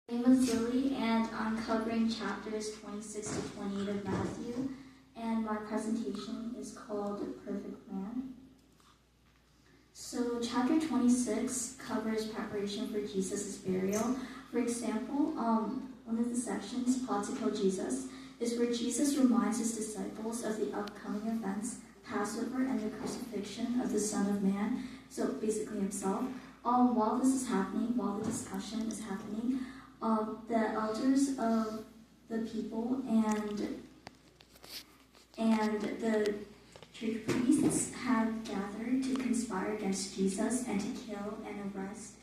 My name is Lily, and I'm covering chapters 26 to 28 of Matthew, and my presentation is called Perfect Man. So chapter 26 covers preparation for Jesus' burial. For example, one of the sections, Plot to Kill Jesus, is where Jesus reminds his disciples of the upcoming events, Passover and the crucifixion of the Son of Man, so basically himself. While this is happening, while the discussion is happening, the elders of the people and the church priests have gathered to conspire against Jesus and to kill and arrest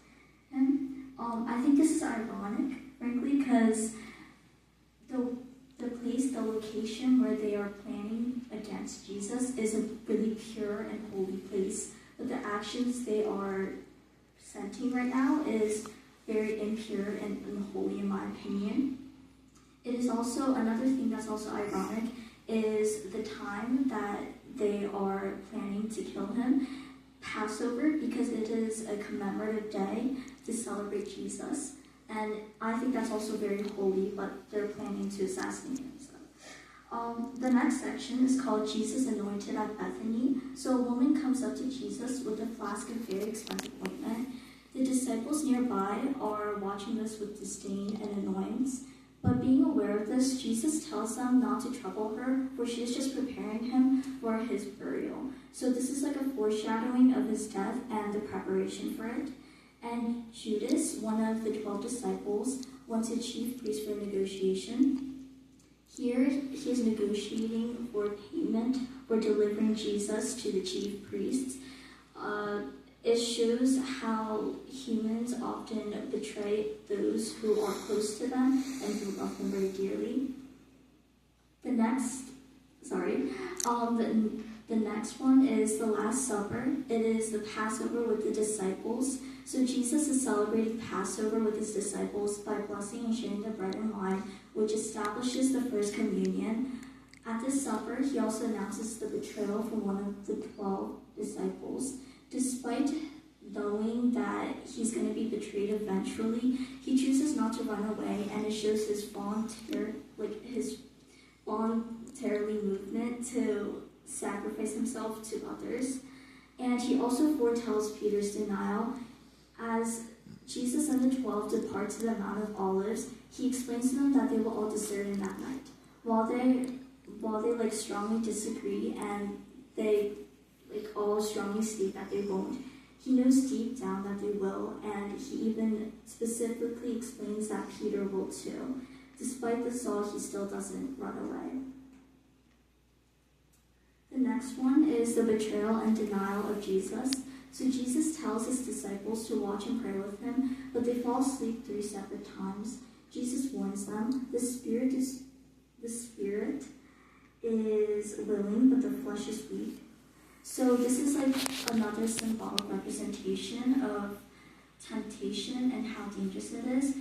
him. I think this is ironic, frankly, because the place, the location where they are planning against Jesus is a really pure and holy place, but the actions they are presenting right now is very impure and unholy, in my opinion. It is also, another thing that's also ironic is the time that they are planning to kill him, Passover, because it is a commemorative day to celebrate Jesus. And I think that's also very holy, but they're planning to assassinate him. The next section is called Jesus Anointed at Bethany. So a woman comes up to Jesus with a flask of very expensive ointment. The disciples nearby are watching this with disdain and annoyance, but being aware of this, Jesus tells them not to trouble her, for she is just preparing him for his burial. So this is like a foreshadowing of his death and the preparation for it. And Judas, one of the 12 disciples, went to chief priest for negotiation. Here he is negotiating for payment for delivering Jesus to the chief priests. It shows how humans often betray those who are close to them and who love them very dearly. The next one is the Last Supper. It is the Passover with the disciples. So Jesus is celebrating Passover with his disciples by blessing and sharing the bread and wine, which establishes the first communion. At this supper, he also announces the betrayal from one of the 12 disciples. Despite knowing that he's going to be betrayed eventually, he chooses not to run away, and it shows his voluntarily movement to sacrifice himself to others. And he also foretells Peter's denial. As Jesus and the 12 depart to the Mount of Olives, he explains to them that they will all desert him that night. While they strongly disagree and they all strongly state that they won't, he knows deep down that they will, and he even specifically explains that Peter will too. Despite this all, he still doesn't run away. The next one is the betrayal and denial of Jesus. So Jesus tells his disciples to watch and pray with him, but they fall asleep 3 separate times. Jesus warns them, the spirit is willing, but the flesh is weak. So this is like another symbolic representation of temptation and how dangerous it is.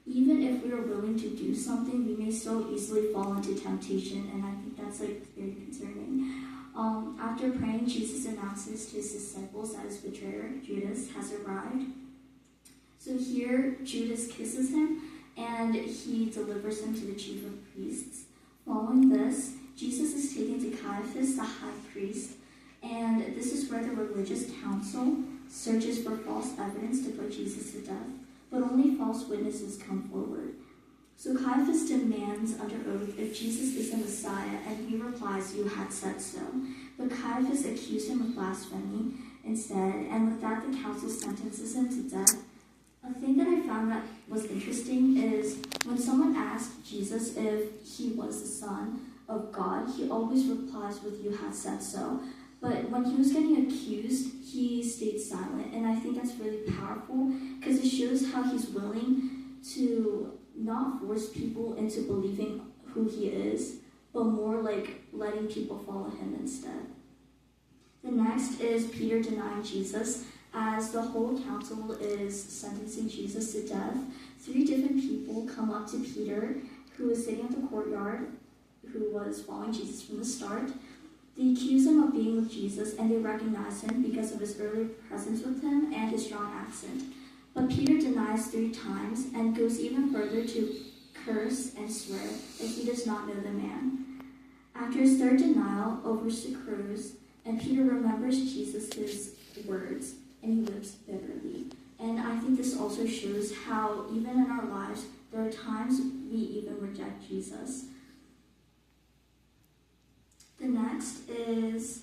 Even if we are willing to do something, we may so easily fall into temptation, and I think that's very concerning. After praying, Jesus announces to his disciples that his betrayer, Judas, has arrived. So here, Judas kisses him, and he delivers him to the chief of priests. Following this, Jesus is taken to Caiaphas, the high priest, and this is where the religious council searches for false evidence to put Jesus to death, but only false witnesses come forward. So Caiaphas demands under oath if Jesus is the Messiah, and he replies, "You had said so." But Caiaphas accused him of blasphemy instead, and with that the council sentences him to death. A thing that I found that was interesting is when someone asked Jesus if he was the Son of God, he always replies with, "You had said so." But when he was getting accused, he stayed silent, and I think that's really powerful because it shows how he's willing to not force people into believing who he is, but more like letting people follow him instead. The next is Peter denying Jesus. As the whole council is sentencing Jesus to death, 3 different people come up to Peter, who is sitting in the courtyard, who was following Jesus from the start. They accuse him of being with Jesus, and they recognize him because of his earlier presence with him and his strong accent. But Peter denies 3 times and goes even further to curse and swear that he does not know the man. After his 3rd denial, a rooster crows, and Peter remembers Jesus' words, and he lives bitterly. And I think this also shows how, even in our lives, there are times we even reject Jesus. The next is